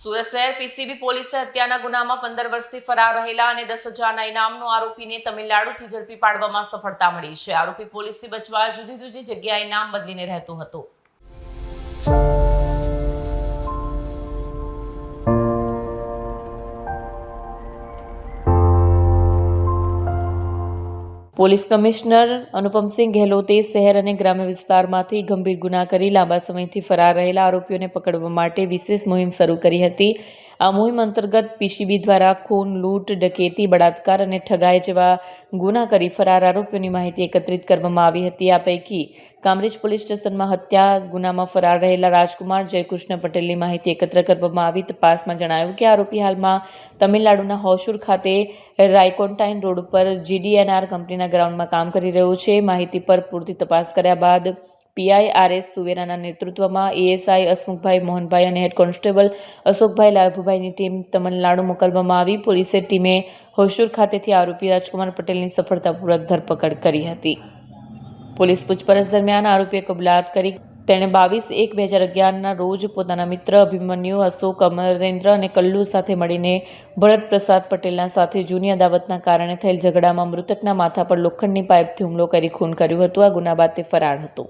સુરત શહેર પીસીબી પોલીસે હત્યાના ગુનામાં 15 વર્ષથી ફરાર રહેલા અને 10,000ના ઇનામનો આરોપીને તમિલનાડુથી ઝડપી પાડવામાં સફળતા મળી છે. આરોપી પોલીસથી બચવા જુદી જુદી જગ્યાએ નામ બદલીને રહેતો હતો. પોલીસ કમિશનર અનુપમસિંહ ગેહલોતે શહેર અને ગ્રામ્ય વિસ્તારમાંથી ગંભીર ગુના કરી લાંબા સમયથી ફરાર રહેલા આરોપીઓને પકડવા માટે વિશેષ મુહિમ શરૂ કરી હતી. આ મુહિમ અંતર્ગત પીસીબી દ્વારા ખૂન, લૂંટ, ડકેતી, બળાત્કાર અને ઠગાઈ જેવા ગુના કરી ફરાર આરોપીઓની માહિતી એકત્રિત કરવામાં આવી હતી. આ પૈકી કામરેજ પોલીસ સ્ટેશનમાં હત્યા ગુનામાં ફરાર રહેલા રાજકુમાર જયકૃષ્ણ પટેલની માહિતી એકત્ર કરવામાં આવી. તપાસમાં જણાયું કે આરોપી હાલમાં તમિલનાડુના હોસુર ખાતે રાયકોન્ટાઇન રોડ પર GDNR કંપનીના ગ્રાઉન્ડમાં કામ કરી રહ્યો છે. માહિતી પર પૂરતી તપાસ કર્યા બાદ PIRS સુવેરાના નેતૃત્વમાં ASI હસમુખભાઈ મોહનભાઈ અને હેડ કોન્સ્ટેબલ અશોકભાઈ લાભુભાઈની ટીમ તમિલનાડુ મોકલવામાં આવી. પોલીસે ટીમે હોસુર ખાતેથી આરોપી રાજકુમાર પટેલની સફળતાપૂર્વક ધરપકડ કરી હતી. પોલીસ પૂછપરછ દરમિયાન આરોપીએ કબૂલાત કરી તેણે 22/1/2011ના રોજ પોતાના મિત્ર અભિમન્યુ, અશોક, અમરેન્દ્ર અને કલ્લુ સાથે મળીને ભરત પ્રસાદ પટેલના સાથે જૂની અદાવતના કારણે થયેલ ઝઘડામાં મૃતકના માથા પર લોખંડની પાઇપથી હુમલો કરી ખૂન કર્યું હતું. આ ગુના બાદ તે ફરાર હતો.